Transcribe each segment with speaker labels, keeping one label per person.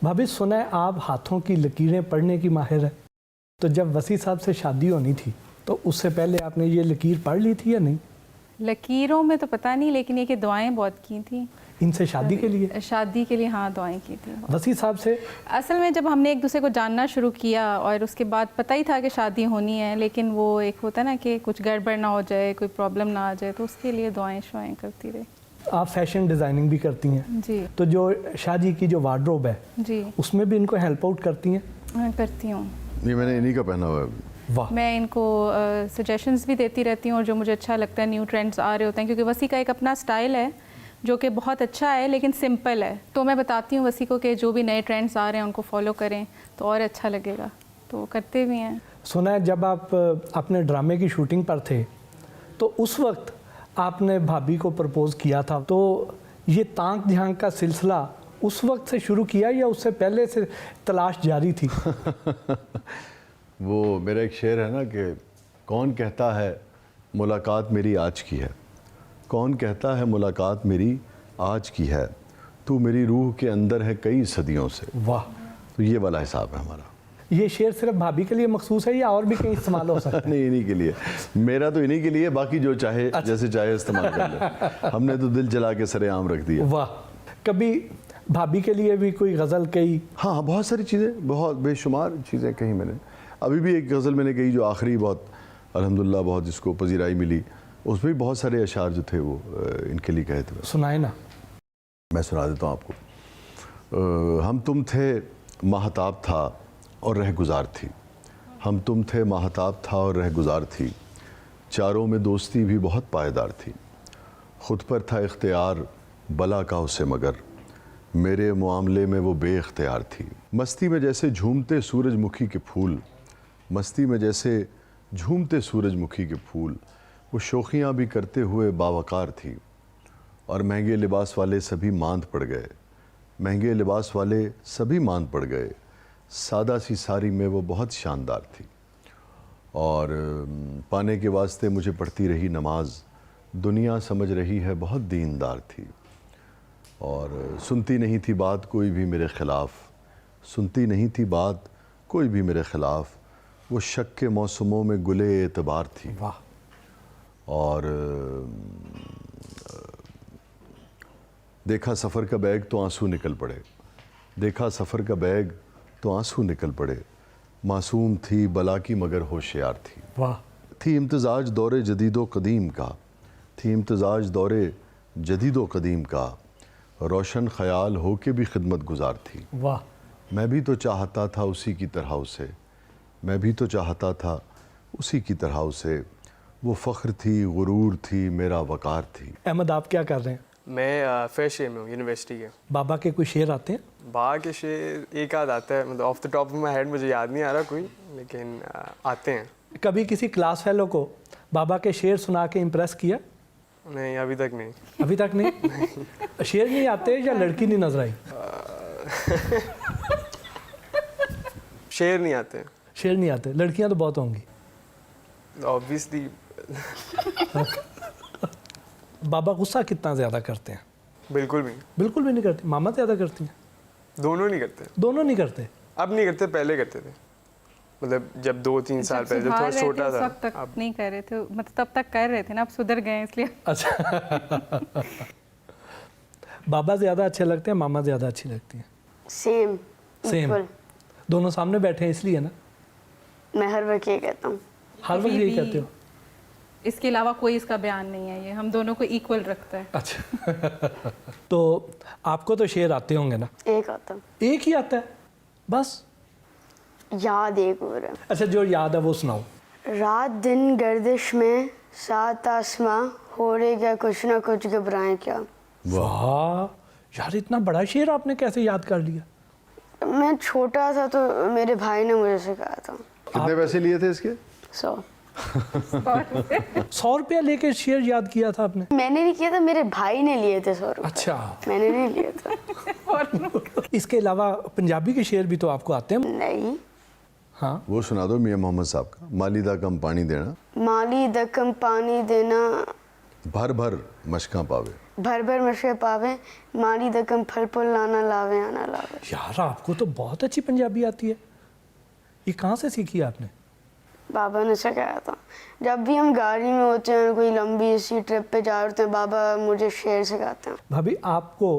Speaker 1: भाभी सुना है आप हाथों की लकीरें पढ़ने की माहिर है, तो जब वसी साहब से शादी होनी थी तो उससे पहले आपने ये लकीर पढ़ ली थी या नहीं?
Speaker 2: लकीरों में तो पता नहीं, लेकिन ये कि दुआएं बहुत की थी
Speaker 1: इनसे शादी के लिए?
Speaker 2: शादी के लिए हाँ, दुआएं की थी।
Speaker 1: वसी साहब से
Speaker 2: असल में जब हमने एक दूसरे को जानना शुरू किया और उसके बाद पता ही था कि शादी होनी है, लेकिन वो एक होता है ना कि कुछ गड़बड़ ना हो जाए, कोई प्रॉब्लम ना आ जाए, तो उसके लिए दुआएं शुआएं करती रही।
Speaker 1: आप फैशन डिज़ाइनिंग भी करती हैं
Speaker 2: जी।
Speaker 1: तो जो शादी की जो वार्डरोब है
Speaker 2: जी
Speaker 1: उसमें भी इनको हेल्प आउट करती हैं?
Speaker 2: मैं करती हूँ।
Speaker 3: ये मैंने इन्हीं का पहना हुआ है।
Speaker 1: वाह।
Speaker 2: मैं इनको सजेशंस भी देती रहती हूँ और जो मुझे अच्छा लगता है, न्यू ट्रेंड्स आ रहे होते हैं, क्योंकि वसी का एक अपना स्टाइल है जो कि बहुत अच्छा है लेकिन सिंपल है, तो मैं बताती हूँ वसी को कि जो भी नए ट्रेंड्स आ रहे हैं उनको फॉलो करें तो और अच्छा लगेगा, तो वो करते भी हैं।
Speaker 1: सुना है जब आप अपने ड्रामे की शूटिंग पर थे तो उस वक्त आपने भाभी को प्रपोज़ किया था, तो ये ताक झांक का सिलसिला उस वक्त से शुरू किया या उससे पहले से तलाश जारी थी?
Speaker 3: वो मेरा एक शेर है ना कि कौन कहता है मुलाकात मेरी आज की है, कौन कहता है मुलाकात मेरी आज की है, तू मेरी रूह के अंदर है कई सदियों से।
Speaker 1: वाह।
Speaker 3: तो ये वाला हिसाब है हमारा।
Speaker 1: ये शेर सिर्फ भाभी के लिए मखसूस है या और भी कहीं इस्तेमाल हो सकता है?
Speaker 3: नहीं, इन्हीं के लिए। मेरा तो इन्हीं के लिए, बाकी जो चाहे जैसे चाहे इस्तेमाल कर ले। हमने तो दिल जला के सरेआम रख दिया।
Speaker 1: वाह। कभी भाभी के लिए भी कोई गज़ल कही?
Speaker 3: हाँ, बहुत सारी चीज़ें, बहुत बेशुमार चीज़ें कही मैंने। अभी भी एक गज़ल मैंने कही जो आखिरी बहुत अल्हम्दुलिल्लाह बहुत जिसको पजीराई मिली, उसमें भी बहुत सारे अशार जो थे वो इनके लिए कहे थे।
Speaker 1: सुनाए ना।
Speaker 3: मैं सुना देता हूँ आपको। हम तुम थे महताब था और रह गुज़ार थी, हम तुम थे महताब था और रह गुज़ार थी, चारों में दोस्ती भी बहुत पायदार थी, ख़ुद पर था इख्तियार बला का उसे मगर, मेरे मामले में वो बेइख्तियार थी। मस्ती में जैसे झूमते सूरजमुखी के फूल, मस्ती में जैसे झूमते सूरजमुखी के फूल, वो शोखियाँ भी करते हुए बावकार थी, और महंगे लिबास वाले सभी मांद पड़ गए, महंगे लिबास वाले सभी मांद पड़ गए, सादा सी सारी में वो बहुत शानदार थी, और पाने के वास्ते मुझे पढ़ती रही नमाज, दुनिया समझ रही है बहुत दीनदार थी, और सुनती नहीं थी बात कोई भी मेरे ख़िलाफ़, सुनती नहीं थी बात कोई भी मेरे ख़िलाफ़, वो शक के मौसमों में गुले एतबार थी।
Speaker 1: वाह।
Speaker 3: और देखा सफ़र का बैग तो आंसू निकल पड़े, देखा सफ़र का बैग तो आंसू निकल पड़े, मासूम थी बला की मगर होशियार थी।
Speaker 1: वाह।
Speaker 3: थी इम्तिजाज दौरे जदीदो कदीम का, थी इम्तिजाज दौरे जदीदो कदीम का, रोशन ख़याल हो के भी खिदमत गुजार थी।
Speaker 1: वाह।
Speaker 3: मैं भी तो चाहता था उसी की तरह उसे, मैं भी तो चाहता था उसी की तरह उसे, वो फ़ख्र थी गुरूर थी मेरा वक़ार थी।
Speaker 1: अहमद आप क्या कर रहे हैं?
Speaker 4: मैं फर्स्ट ईयर में हूँ यूनिवर्सिटी के।
Speaker 1: बाबा के कोई शेर आते हैं?
Speaker 4: बाबा के शेर एक आध आता है, मतलब of the top of my head मुझे याद नहीं आ रहा कोई, लेकिन आते हैं।
Speaker 1: कभी किसी क्लास फेलो को बाबा के शेर सुना के इम्प्रेस किया?
Speaker 4: नहीं, अभी तक नहीं।
Speaker 1: अभी तक नहीं? शेर नहीं आते या लड़की नहीं नजर आई?
Speaker 4: शेर नहीं आते।
Speaker 1: शेर नहीं आते, लड़कियां तो बहुत होंगी।
Speaker 4: ऑब्वियसली।
Speaker 1: बाबा गुस्सा कितना ज़्यादा करते हैं?
Speaker 4: बिल्कुल भी।
Speaker 1: बिल्कुल भी नहीं करती। मामा ज़्यादा करती हैं?
Speaker 4: दोनों नहीं करते।
Speaker 1: दोनों नहीं करते?
Speaker 4: अब नहीं करते, पहले करते थे, मतलब जब 2-3 साल पहले जब थोड़ा छोटा था
Speaker 2: तब तक नहीं कर रहे थे, मतलब तब तक कर रहे थे ना, अब सुधर गए इसलिए।
Speaker 1: अच्छा। बाबा ज़्यादा अच्छे लगते हैं, मामा ज़्यादा अच्छी लगती हैं?
Speaker 5: सेम।
Speaker 1: दोनों सामने बैठे हैं इसलिए ना?
Speaker 5: मैं हर वक्त ये कहता हूँ।
Speaker 1: हर वक्त यही कहते हो?
Speaker 2: इसके अलावा कोई इसका बयान नहीं है, ये हम दोनों को इक्वल रखता है।
Speaker 1: अच्छा। तो आपको तो शेर आते होंगे ना?
Speaker 5: एक आता।
Speaker 1: एक ही आता है बस?
Speaker 5: याद एक और है।
Speaker 1: अच्छा, जो याद है वो सुनाओ।
Speaker 5: रात दिन गर्दिश में सात आसमां, हो रहे क्या कुछ ना कुछ घबराएं क्या।
Speaker 1: वाह यार, इतना बड़ा शेर आपने कैसे याद कर लिया?
Speaker 5: मैं छोटा था तो मेरे भाई ने मुझे सिखाया था।
Speaker 3: कितने पैसे लिए थे इसके?
Speaker 5: 100।
Speaker 1: 100 रुपया लेके शेर याद किया था आपने?
Speaker 5: मैंने नहीं किया था, मेरे भाई ने लिए थे 100 रुपये।
Speaker 1: अच्छा।
Speaker 5: मैंने नहीं लिए था।
Speaker 1: इसके अलावा पंजाबी के शेर भी तो आपको आते हैं?
Speaker 5: नहीं।
Speaker 1: हाँ
Speaker 3: वो सुना दो मियाँ मोहम्मद साहब का, माली दा कम पानी देना,
Speaker 5: माली दा कम पानी देना,
Speaker 3: भर भर मशकां पावे।
Speaker 5: भर भर मशे पावे मारी दकम फल फुल लाना लावे आना लावे।
Speaker 1: यार आपको तो बहुत अच्छी पंजाबी आती है, ये कहाँ से सीखी आपने?
Speaker 5: बाबा ने सिखाया था। जब भी हम गाड़ी में होते हैं, कोई लंबी सी ट्रिप पे जा रहे होते हैं, बाबा मुझे शेर सिखाते हैं।
Speaker 1: भाभी आपको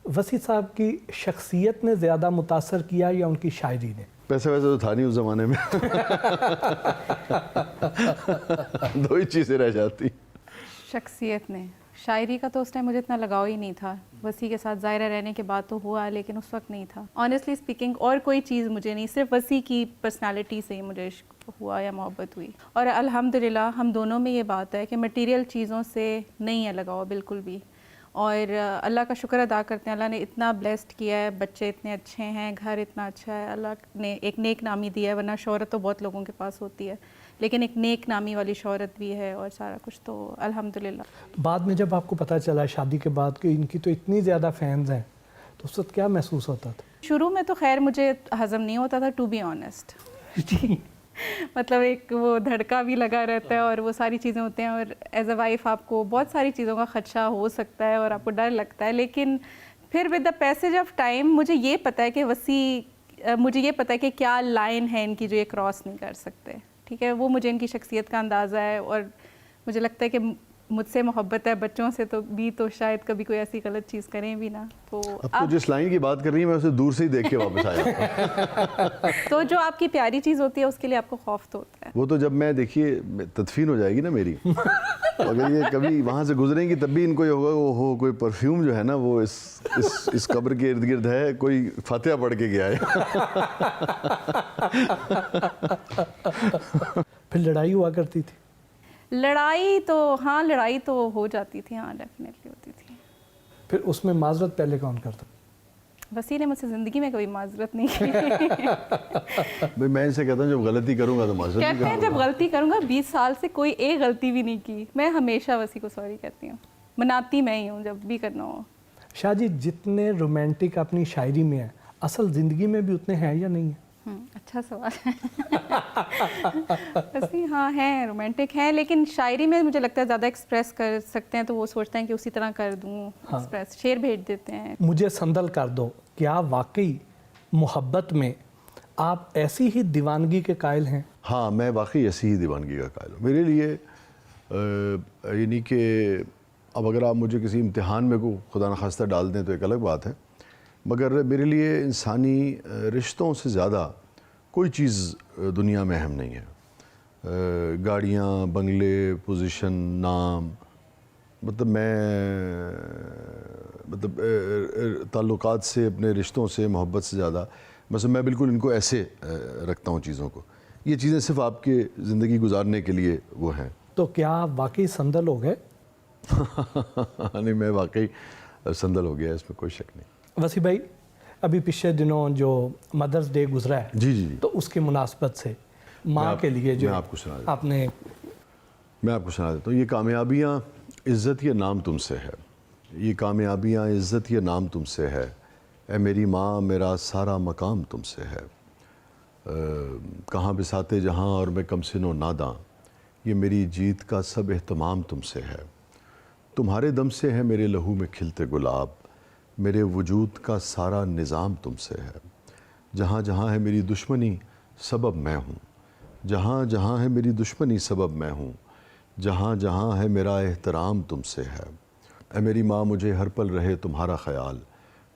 Speaker 1: वसी साहब की शख्सियत ने ज़्यादा मुतासर किया या उनकी शायरी ने?
Speaker 3: पैसे वैसे तो था नहीं उस ज़माने में दो ही चीज़ें रह जाती।
Speaker 2: शख्सियत ने, शायरी का तो उस टाइम मुझे इतना लगाव ही नहीं था। वसी के साथ ज़ायरा रहने के बाद तो हुआ, लेकिन उस वक्त नहीं था। ऑनेस्टली स्पीकिंग और कोई चीज़ मुझे नहीं, सिर्फ वसी की पर्सनालिटी से ही मुझे इश्क हुआ या मोहब्बत हुई। और अल्हम्दुलिल्लाह हम दोनों में ये बात है कि मटेरियल चीज़ों से नहीं है लगाव बिल्कुल भी। और अल्लाह का शुक्र अदा करते हैं, अल्लाह ने इतना ब्लेस्ड किया है, बच्चे इतने अच्छे हैं, घर इतना अच्छा है। अल्लाह ने एक नेक नामी दिया है, वरना शोहरत तो बहुत लोगों के पास होती है, लेकिन एक नेक नामी वाली शोहरत भी है और सारा कुछ, तो अल्हम्दुलिल्लाह।
Speaker 1: बाद में जब आपको पता चला शादी के बाद कि इनकी तो इतनी ज़्यादा फैंस हैं, तो उस वक्त क्या महसूस होता था?
Speaker 2: शुरू में तो खैर मुझे हज़म नहीं होता था, टू बी ऑनेस्ट।
Speaker 1: जी
Speaker 2: मतलब एक वो धड़का भी लगा रहता है और वो सारी चीज़ें होते हैं, और एज अ वाइफ आपको बहुत सारी चीज़ों का खदशा हो सकता है और आपको डर लगता है। लेकिन फिर with the passage of time मुझे ये पता है कि मुझे ये पता है कि क्या लाइन है इनकी जो ये क्रॉस नहीं कर सकते। ठीक है, वो मुझे इनकी शख्सियत का अंदाज़ा है, और मुझे लगता है कि मुझसे मोहब्बत है, बच्चों से तो शायद कभी कोई ऐसी गलत चीज़ करें भी ना। तो
Speaker 3: अब तो जिस लाइन की बात कर रही है मैं उसे दूर से ही देख के वापस आया
Speaker 2: तो जो आपकी प्यारी चीज़ होती है उसके लिए आपको खौफ तो होता है।
Speaker 3: वो तो जब मैं देखिए तदफीन हो जाएगी ना मेरी अगर ये कभी वहाँ से गुजरेंगी तब भी इनको ये होगा, वो हो कोई परफ्यूम जो है ना वो इस कब्र के इर्द गिर्द है, कोई फातिहा पढ़ के गया है
Speaker 1: फिर लड़ाई हुआ करती थी?
Speaker 2: लड़ाई तो हो जाती थी, हाँ डेफिनेटली होती थी।
Speaker 1: फिर उसमें माजरत पहले कौन करता?
Speaker 2: वसी ने मुझसे ज़िंदगी में कभी माजरत नहीं की।
Speaker 3: भाई मैं इनसे कहता हूँ जब गलती करूँगा तो माजरत
Speaker 2: कहते हैं जब गलती करूँगा, 20 साल से कोई एक गलती भी नहीं की, मैं हमेशा वसी को सॉरी कहती हूँ, मनाती मैं ही हूँ जब भी करना हो।
Speaker 1: शाह जी, जितने रोमांटिक अपनी शायरी में है, असल ज़िंदगी में भी उतने हैं या नहीं है?
Speaker 2: अच्छा सवाल है। वैसे हाँ हैं, रोमांटिक हैं, लेकिन शायरी में मुझे लगता है ज़्यादा एक्सप्रेस कर सकते हैं, तो वो सोचते हैं कि उसी तरह कर दूँ।
Speaker 1: हाँ।
Speaker 2: एक्सप्रेस शेर भेज देते हैं।
Speaker 1: मुझे संदल कर दो, क्या वाकई मोहब्बत में आप ऐसी ही दीवानगी के कायल हैं?
Speaker 3: हाँ, मैं वाकई ऐसी ही दीवानगी का कायल हूँ। मेरे लिए यानी कि अब अगर आप मुझे किसी इम्तिहान में को खुदा न खास्ता डाल दें तो एक अलग बात है, मगर मेरे लिए इंसानी रिश्तों से ज़्यादा कोई चीज़ दुनिया में अहम नहीं है। गाड़ियाँ, बंगले, पोजीशन, नाम, मतलब ताल्लुकात से, अपने रिश्तों से, मोहब्बत से ज़्यादा बस मैं बिल्कुल इनको ऐसे रखता हूँ चीज़ों को। ये चीज़ें सिर्फ आपके ज़िंदगी गुजारने के लिए वो हैं।
Speaker 1: तो क्या आप वाकई संदल हो गए?
Speaker 3: नहीं, मैं वाकई संदल हो गया, इसमें कोई शक नहीं।
Speaker 1: वसी भाई, अभी पिछले दिनों जो मदर्स डे गुजरा है,
Speaker 3: जी,
Speaker 1: तो उसकी मुनासबत से माँ के लिए जो
Speaker 3: मैं आपको सुना देता
Speaker 1: आपने
Speaker 3: मैं आपको सुना देता हूँ। ये कामयाबियाँ इज़्ज़त ये नाम तुमसे है, ये कामयाबियाँ इज़्ज़त ये नाम तुमसे है, ए मेरी माँ मेरा सारा मकाम तुमसे है। कहाँ बिसाते जहाँ और मैं कमसिनो नादां, ये मेरी जीत का सब एहतमाम तुमसे है। तुम्हारे दम से है मेरे लहू में खिलते गुलाब, मेरे वजूद का सारा निज़ाम तुमसे है। जहाँ जहाँ है मेरी दुश्मनी सबब मैं हूँ, जहाँ जहाँ है मेरी दुश्मनी सबब मैं हूँ, जहाँ जहाँ है मेरा एहतराम तुमसे है। ऐ मेरी माँ मुझे हर पल रहे तुम्हारा ख़याल,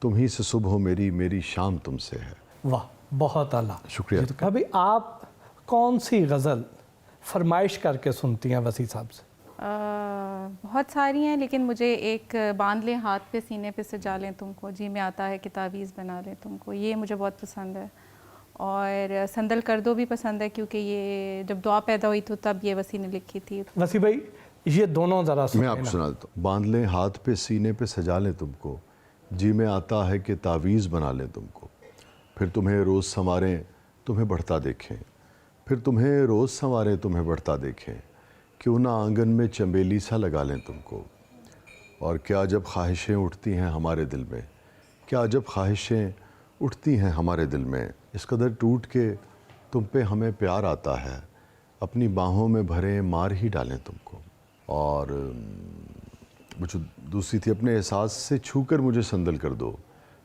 Speaker 3: तुम ही से सुबह मेरी, मेरी शाम तुमसे है।
Speaker 1: वाह, बहुत आला,
Speaker 3: शुक्रिया।
Speaker 1: तो अभी आप कौन सी गज़ल फरमाइश करके सुनती हैं वसी साहब से?
Speaker 2: बहुत सारी हैं, लेकिन मुझे एक बांध लें हाथ पे सीने पे सजा लें तुमको, जी में आता है कि तावीज़ बना लें तुमको, ये मुझे बहुत पसंद है। और संदल कर दो भी पसंद है, क्योंकि ये जब दुआ पैदा हुई तो तब ये वसी ने लिखी थी।
Speaker 1: वसी भाई, ये दोनों ज़रा
Speaker 3: मैं आपको सुना देता हूँ। बांध लें हाथ पे सीने पे सजा लें तुमको, जी में आता है कि तावीज़ बना लें तुमको, फिर तुम्हें रोज़ संवारें तुम्हें बढ़ता देखें, फिर तुम्हें रोज़ संवारें तुम्हें बढ़ता देखें, क्यों ना आंगन में चंबेली सा लगा लें तुमको। और क्या जब ख्वाहिशें उठती हैं हमारे दिल में, क्या जब ख्वाहिशें उठती हैं हमारे दिल में, इस कदर टूट के तुम पे हमें प्यार आता है, अपनी बाहों में भरे मार ही डालें तुमको। और وہ جو دوسری تھی، اپنے احساس سے چھو کر مجھے سندل کر دو،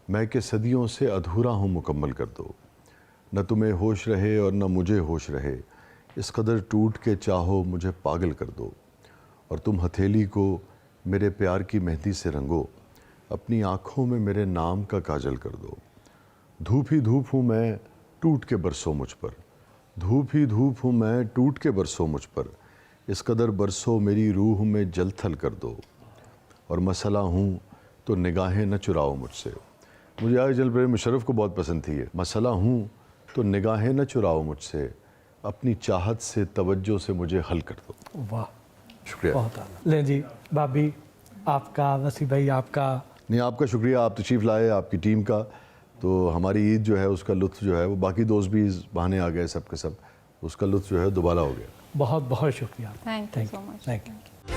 Speaker 3: میں کہ صدیوں سے ادھورا ہوں مکمل کر دو، نہ تمہیں ہوش رہے اور نہ مجھے ہوش رہے، اس قدر ٹوٹ کے چاہو مجھے پاگل کر دو، اور تم ہتھیلی کو میرے پیار کی مہندی سے رنگو، اپنی آنکھوں میں میرے نام کا کاجل کر دو، دھوپ ہی دھوپ ہوں میں ٹوٹ کے برسو مجھ پر، دھوپ ہی دھوپ ہوں میں ٹوٹ کے برسو مجھ پر، اس قدر برسو میری روح میں جل تھل کر دو، اور مسئلہ ہوں تو نگاہیں نہ چراؤ مجھ سے۔ مجھے آج جل پریز مشرف کو بہت پسند تھی یہ، مسئلہ ہوں تو نگاہیں نہ چراؤ مجھ سے، اپنی چاہت سے توجہ سے مجھے حل کر دو۔
Speaker 1: واہ،
Speaker 3: شکریہ۔
Speaker 1: بہت اعلیٰ۔ لیں جی بھابی آپ کا، وسیع بھائی آپ کا۔
Speaker 3: نہیں، آپ کا شکریہ، آپ تشریف لائے، آپ کی ٹیم کا، تو ہماری عید جو ہے اس کا لطف جو ہے وہ باقی دوست بھی اس بہانے آ گئے سب کے سب، اس کا لطف جو ہے دوبارہ ہو گیا۔
Speaker 2: Thank you so much.
Speaker 1: Thank you.